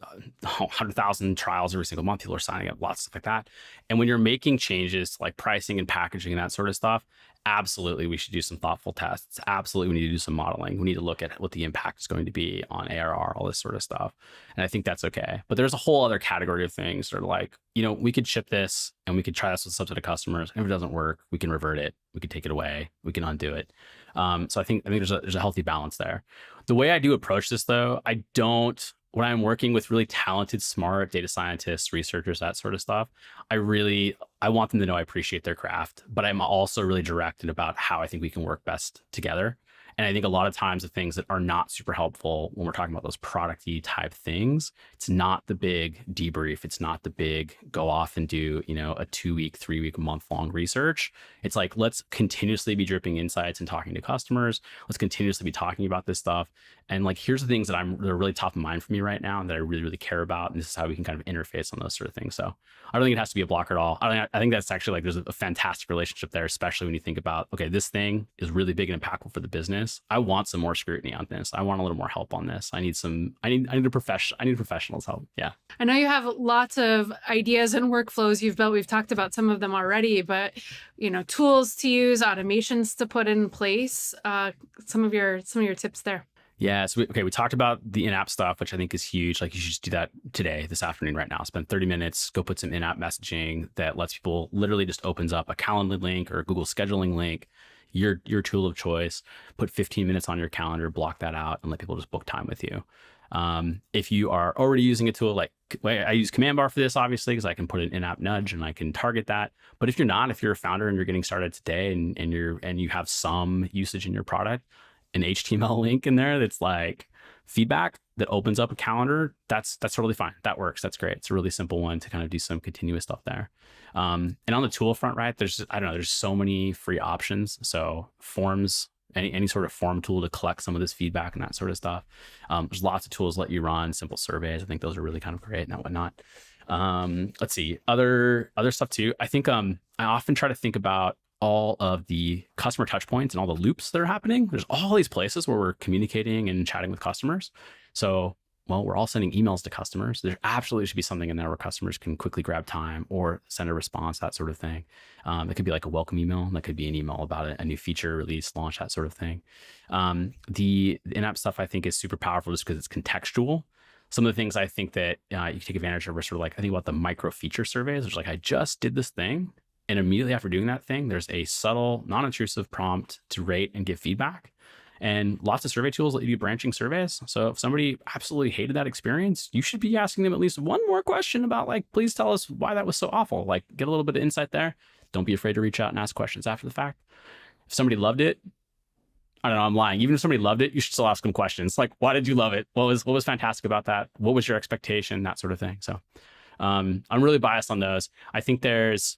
100,000 trials every single month. People are signing up, lots of stuff like that. And when you're making changes like pricing and packaging and that sort of stuff, absolutely, we should do some thoughtful tests. Absolutely, we need to do some modeling. We need to look at what the impact is going to be on ARR, all this sort of stuff. And I think that's okay. But there's a whole other category of things that are like, we could ship this and we could try this with a subset of customers. And if it doesn't work, we can revert it. We could take it away. We can undo it. So I think there's a healthy balance there. The way I do approach this, though, when I'm working with really talented, smart data scientists, researchers, that sort of stuff, I want them to know I appreciate their craft, but I'm also really directed about how I think we can work best together. And I think a lot of times the things that are not super helpful when we're talking about those product-y type things, it's not the big debrief. It's not the big go off and do, a 2-week, 3-week, month-long research. It's like, let's continuously be dripping insights and talking to customers. Let's continuously be talking about this stuff. And like, here's the things that they're really top of mind for me right now and that I really, really care about. And this is how we can kind of interface on those sort of things. So I don't think it has to be a blocker at all. I think that's actually like, there's a fantastic relationship there, especially when you think about, okay, this thing is really big and impactful for the business. I want some more scrutiny on this. I want a little more help on this. I need a professional's help. Yeah. I know you have lots of ideas and workflows you've built. We've talked about some of them already, but tools to use, automations to put in place. Some of your tips there. Yeah. So we talked about the in-app stuff, which I think is huge. Like, you should just do that today, this afternoon, right now. Spend 30 minutes, go put some in-app messaging that lets people, literally just opens up a Calendly link or a Google scheduling link, your tool of choice, put 15 minutes on your calendar, block that out, and let people just book time with you. If you are already using a tool, like I use CommandBar for this, obviously, because I can put an in-app nudge and I can target that. But if you're not, if you're a founder and you're getting started today and you have some usage in your product, an HTML link in there that's like feedback that opens up a calendar, that's totally fine. That works. That's great. It's a really simple one to kind of do some continuous stuff there. And on the tool front, right, there's so many free options. So forms, any sort of form tool to collect some of this feedback and that sort of stuff. There's lots of tools let you run simple surveys. I think those are really kind of great and whatnot. Let's see, other stuff too. I think I often try to think about all of the customer touch points and all the loops that are happening. There's all these places where we're communicating and chatting with customers. So, well, we're all sending emails to customers. There absolutely should be something in there where customers can quickly grab time or send a response, that sort of thing. It could be like a welcome email. That could be an email about a new feature release, launch, that sort of thing. The in-app stuff I think is super powerful just because it's contextual. Some of the things I think that you can take advantage of are sort of like, I think about the micro feature surveys. There's like, I just did this thing, and immediately after doing that thing, there's a subtle, non-intrusive prompt to rate and give feedback. And lots of survey tools let you do branching surveys. So if somebody absolutely hated that experience, you should be asking them at least one more question about, like, please tell us why that was so awful. Like, get a little bit of insight there. Don't be afraid to reach out and ask questions after the fact. If somebody loved it, I don't know, I'm lying. Even if somebody loved it, you should still ask them questions. Like, why did you love it? What was fantastic about that? What was your expectation? That sort of thing. So I'm really biased on those. I think there's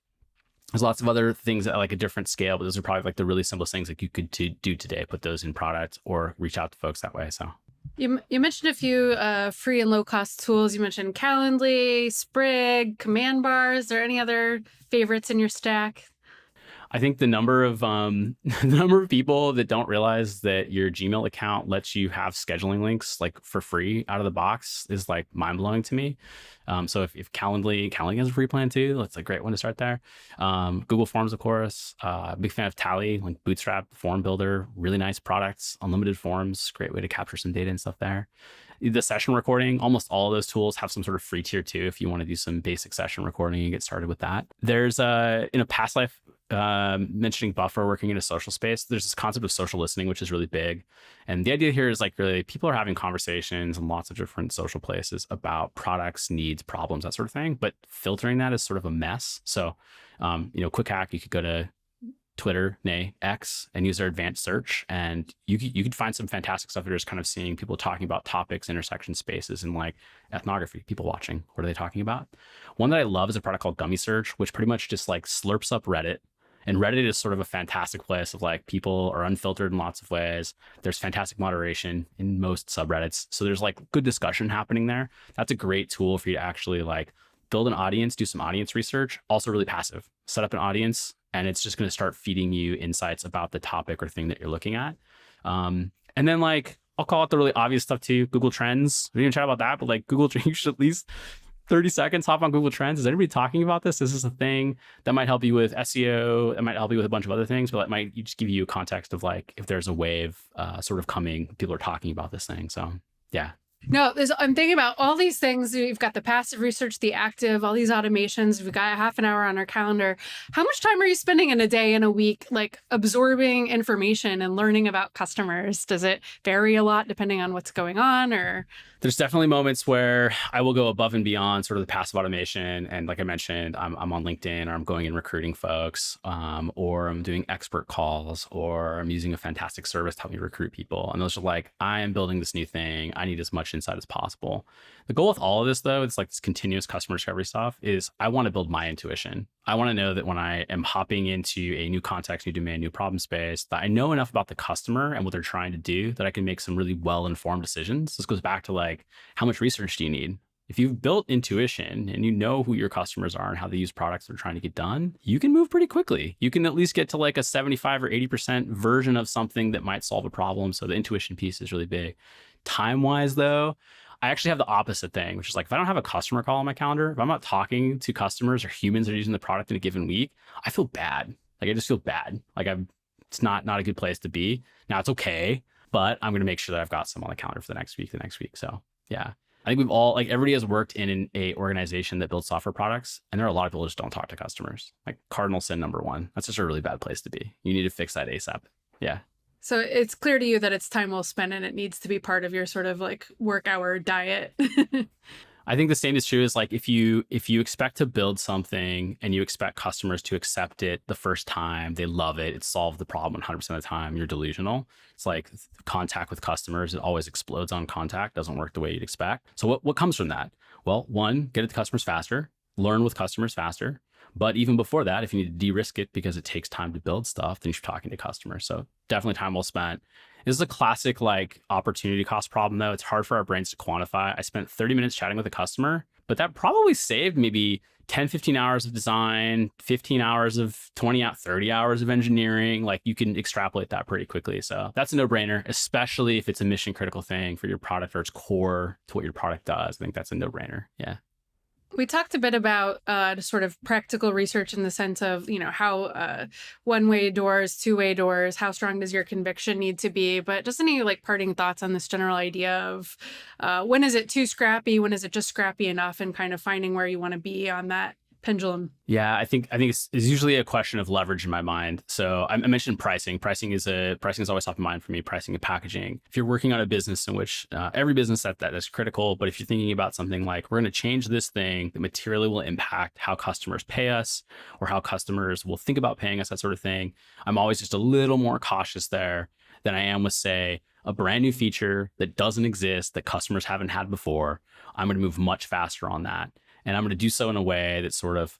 lots of other things at like a different scale, but those are probably like the really simplest things like you could do today, put those in product or reach out to folks that way. So you mentioned a few free and low cost tools. You mentioned Calendly, Sprig, CommandBar. Is there any other favorites in your stack? I think the number of people that don't realize that your Gmail account lets you have scheduling links like for free out of the box is like mind blowing to me. So if Calendly has a free plan too, that's a great one to start there. Google Forms, of course. Big fan of Tally, like Bootstrap form builder, really nice products, unlimited forms, great way to capture some data and stuff there. The session recording, almost all of those tools have some sort of free tier too if you want to do some basic session recording and get started with that. There's in a past life, mentioning Buffer, working in a social space, there's this concept of social listening, which is really big. And the idea here is like really people are having conversations in lots of different social places about products, needs, problems, that sort of thing. But filtering that is sort of a mess. So, quick hack, you could go to Twitter, nay, X, and use their advanced search. And you could find some fantastic stuff. You're just kind of seeing people talking about topics, intersection spaces, and like ethnography, people watching. What are they talking about? One that I love is a product called Gummy Search, which pretty much just like slurps up Reddit. And Reddit is sort of a fantastic place of like people are unfiltered in lots of ways. There's fantastic moderation in most subreddits. So there's like good discussion happening there. That's a great tool for you to actually like build an audience, do some audience research. Also really passive. Set up an audience and it's just going to start feeding you insights about the topic or thing that you're looking at. And then like, I'll call it the really obvious stuff too. Google Trends. We didn't chat about that, but like Google Trends, you should at least 30 seconds, hop on Google Trends. Is anybody talking about this? This is a thing that might help you with SEO. It might help you with a bunch of other things, but it might just give you a context of like, if there's a wave sort of coming, people are talking about this thing. So yeah. No, I'm thinking about all these things. We've got the passive research, the active, all these automations. We've got a half an hour on our calendar. How much time are you spending in a day, in a week, like absorbing information and learning about customers? Does it vary a lot depending on what's going on, or? There's definitely moments where I will go above and beyond sort of the passive automation. And like I mentioned, I'm on LinkedIn, or I'm going and recruiting folks, or I'm doing expert calls, or I'm using a fantastic service to help me recruit people. And those are like, I am building this new thing. I need as much much insight as possible. The goal with all of this, though, it's like this continuous customer discovery stuff, is I want to build my intuition. I want to know that when I am hopping into a new context, new domain, new problem space, that I know enough about the customer and what they're trying to do that I can make some really well-informed decisions. This goes back to like, how much research do you need? If you've built intuition and you know who your customers are and how they use products they're trying to get done, you can move pretty quickly. You can at least get to like a 75 or 80% version of something that might solve a problem. So the intuition piece is really big. Time-wise, though, I actually have the opposite thing, which is like, if I don't have a customer call on my calendar, if I'm not talking to customers or humans that are using the product in a given week, I feel bad. Like, I just feel bad. Like, it's not a good place to be. Now, it's okay, but I'm going to make sure that I've got some on the calendar for the next week. So yeah. I think we've all, like, everybody has worked in a organization that builds software products, and there are a lot of people who just don't talk to customers. Like, cardinal sin number one. That's just a really bad place to be. You need to fix that ASAP. Yeah. So it's clear to you that it's time well spent and it needs to be part of your sort of like work hour diet. I think the same is true as like, if you expect to build something and you expect customers to accept it the first time, they love it, it solved the problem 100% of the time, you're delusional. It's like contact with customers, it always explodes on contact, doesn't work the way you'd expect. So what comes from that? Well, one, get it to customers faster, learn with customers faster. But even before that, if you need to de-risk it because it takes time to build stuff, then you should be talking to customers. So definitely time well spent. This is a classic like opportunity cost problem, though. It's hard for our brains to quantify. I spent 30 minutes chatting with a customer, but that probably saved maybe 10, 15 hours of design, 15 hours of 30 hours of engineering. Like, you can extrapolate that pretty quickly. So that's a no-brainer, especially if it's a mission critical thing for your product or it's core to what your product does. I think that's a no-brainer. Yeah. We talked a bit about sort of practical research in the sense of, how one-way doors, two-way doors, how strong does your conviction need to be? But just any like parting thoughts on this general idea of when is it too scrappy? When is it just scrappy enough? And kind of finding where you want to be on that pendulum. Yeah, I think it's usually a question of leverage in my mind. So I mentioned pricing. Pricing is always top of mind for me. Pricing and packaging. If you're working on a business in which every business that is critical, but if you're thinking about something like, we're going to change this thing that materially will impact how customers pay us or how customers will think about paying us, that sort of thing, I'm always just a little more cautious there than I am with, say, a brand new feature that doesn't exist, that customers haven't had before. I'm going to move much faster on that. And I'm going to do so in a way that sort of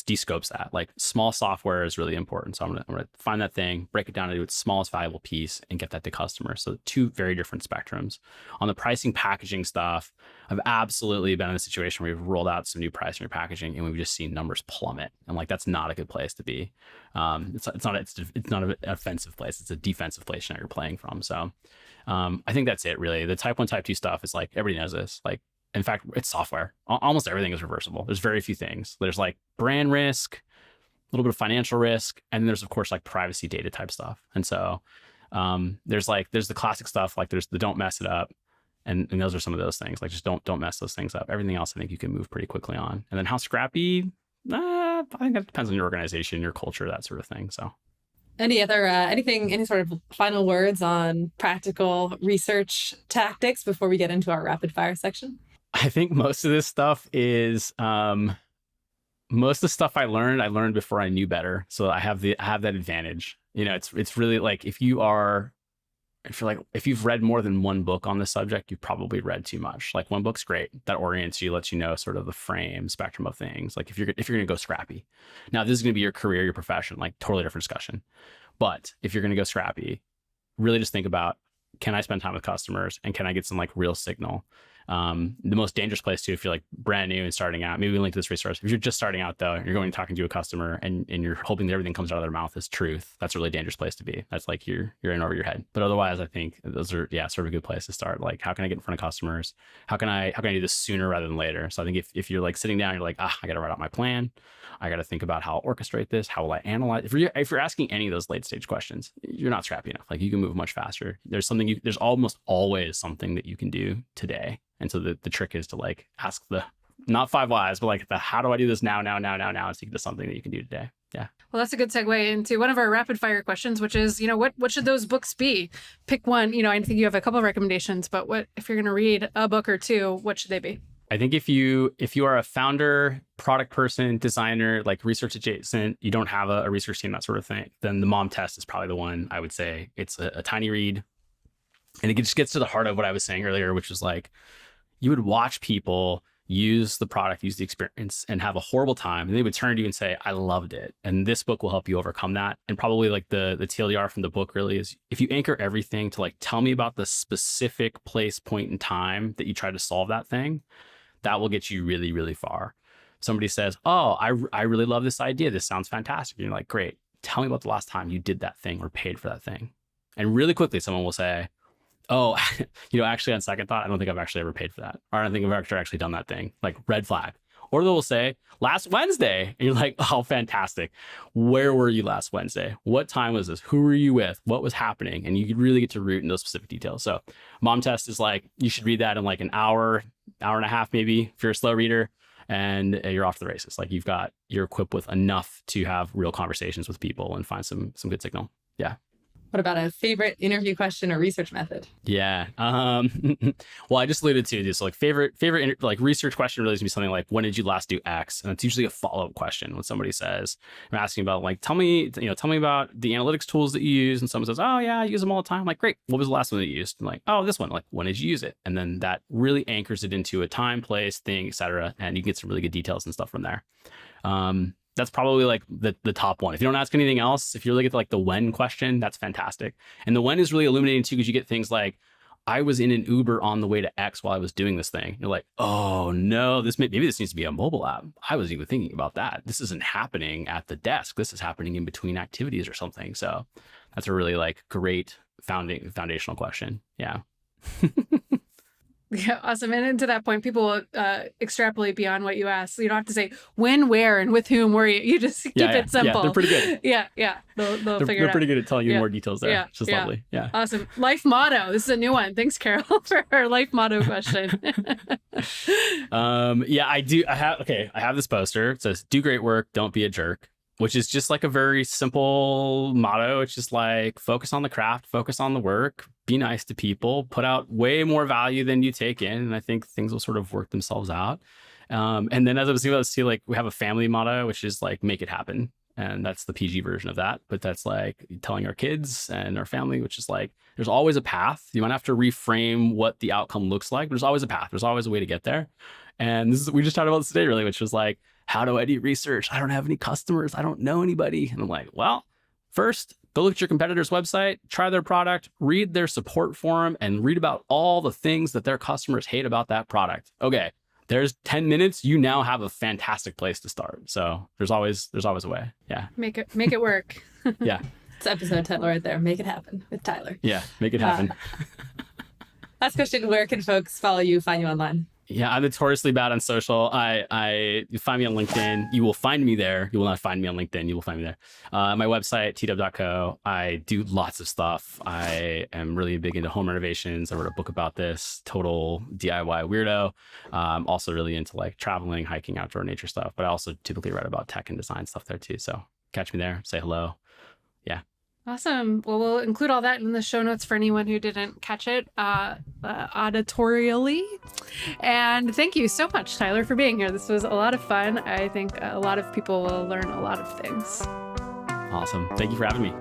de-scopes that. Like, small software is really important. So I'm going to find that thing, break it down into its smallest valuable piece, and get that to customers. So two very different spectrums. On the pricing packaging stuff, I've absolutely been in a situation where we've rolled out some new pricing or packaging, and we've just seen numbers plummet. And like, that's not a good place to be. It's not an offensive place. It's a defensive place that you're playing from. So I think that's it, really. The type 1, type 2 stuff is like, everybody knows this. Like, in fact, it's software. Almost everything is reversible. There's very few things. There's like brand risk, a little bit of financial risk, and then there's, of course, like privacy data type stuff. And so there's the classic stuff, like there's the don't mess it up. And those are some of those things. Like, just don't mess those things up. Everything else, I think you can move pretty quickly on. And then how scrappy? I think that depends on your organization, your culture, that sort of thing. So any sort of final words on practical research tactics before we get into our rapid fire section? I think most of this stuff is most of the stuff I learned before I knew better. So I have that advantage. It's really like, if you've read more than one book on this subject, you've probably read too much. Like, one book's great. That orients you, lets you know sort of the frame spectrum of things. Like, if you're going to go scrappy. Now, this is going to be your career, your profession, like totally different discussion. But if you're going to go scrappy, really just think about, can I spend time with customers and can I get some like real signal? The most dangerous place too, if you're like brand new and starting out, maybe we link to this resource. If you're just starting out though, you're going and talking to a customer and you're hoping that everything comes out of their mouth is truth. That's a really dangerous place to be. That's like you're in over your head. But otherwise, I think those are, sort of a good place to start. Like, how can I get in front of customers? How can I do this sooner rather than later? So I think if you're like sitting down, you're like, I got to write out my plan. I got to think about how I'll orchestrate this. How will I analyze? If you're asking any of those late stage questions, you're not scrappy enough. Like, you can move much faster. There's almost always something that you can do today. And so the trick is to like ask the, not 5 whys, but like the, how do I do this now, and seek to something that you can do today. Yeah. Well, that's a good segue into one of our rapid fire questions, which is, what should those books be? Pick one. I think you have a couple of recommendations, but if you're going to read a book or two, what should they be? I think if you are a founder, product person, designer, like research adjacent, you don't have a research team, that sort of thing, then the Mom Test is probably the one I would say. It's a tiny read. And it just gets to the heart of what I was saying earlier, which was like, you would watch people use the product, use the experience, and have a horrible time. And they would turn to you and say, I loved it. And this book will help you overcome that. And probably like the TLDR from the book really is, if you anchor everything to like, tell me about the specific place, point in time that you try to solve that thing, that will get you really, really far. Somebody says, oh, I really love this idea. This sounds fantastic. And you're like, great. Tell me about the last time you did that thing or paid for that thing. And really quickly, someone will say, oh, actually on second thought, I don't think I've actually ever paid for that. Or I don't think I've actually done that thing. Like, red flag. Or they'll say, last Wednesday. And you're like, oh, fantastic. Where were you last Wednesday? What time was this? Who were you with? What was happening? And you could really get to root in those specific details. So Mom Test is like, you should read that in like an hour and a half, maybe, if you're a slow reader, and you're off to the races. Like, you're equipped with enough to have real conversations with people and find some good signal. Yeah. What about a favorite interview question or research method? Yeah. Well, I just alluded to this, like favorite like research question really is gonna be something like, when did you last do X? And it's usually a follow-up question when somebody says, I'm asking about like, tell me about the analytics tools that you use. And someone says, oh yeah, I use them all the time. I'm like, great. What was the last one that you used? I'm like, oh, this one. Like, when did you use it? And then that really anchors it into a time, place, thing, etc. And you get some really good details and stuff from there. That's probably like the top one. If you don't ask anything else, if you really get to like the when question, that's fantastic. And the when is really illuminating too, because you get things like, I was in an Uber on the way to X while I was doing this thing. You're like, oh no, maybe this needs to be a mobile app. I wasn't even thinking about that. This isn't happening at the desk. This is happening in between activities or something. So that's a really like great foundational question. Yeah. Yeah, awesome. And to that point, people will extrapolate beyond what you ask. So you don't have to say when, where, and with whom were you. You just keep it simple. Yeah, they're pretty good. Yeah. They'll figure it out. They're pretty good at telling you more details there. Yeah, It's just lovely. Yeah. Awesome. Life motto. This is a new one. Thanks, Carol, for our life motto question. I do. I have this poster. It says, do great work, don't be a jerk, which is just like a very simple motto. It's just like, focus on the craft, focus on the work, be nice to people, put out way more value than you take in. And I think things will sort of work themselves out. And then as I was thinking about this too, like we have a family motto, which is like, make it happen. And that's the PG version of that. But that's like telling our kids and our family, which is like, there's always a path. You might have to reframe what the outcome looks like. But there's always a path. There's always a way to get there. And we just talked about this today, really, which was like, how do I do research? I don't have any customers. I don't know anybody. And I'm like, well, first, go look at your competitor's website, try their product, read their support forum, and read about all the things that their customers hate about that product. Okay, there's 10 minutes. You now have a fantastic place to start. So there's always a way. Yeah. Make it work. Yeah. It's episode title right there. Make it happen with Tyler. Yeah, make it happen. Last question, where can folks follow you, find you online? Yeah, I'm notoriously bad on social. You find me on LinkedIn. You will find me there. You will not find me on LinkedIn. You will find me there. My website, tww.co. I do lots of stuff. I am really big into home renovations. I wrote a book about this, total DIY weirdo. I'm also really into like traveling, hiking, outdoor nature stuff, but I also typically write about tech and design stuff there too. So catch me there, say hello. Yeah. Awesome. Well, we'll include all that in the show notes for anyone who didn't catch it auditorially. And thank you so much, Tyler, for being here. This was a lot of fun. I think a lot of people will learn a lot of things. Awesome. Thank you for having me.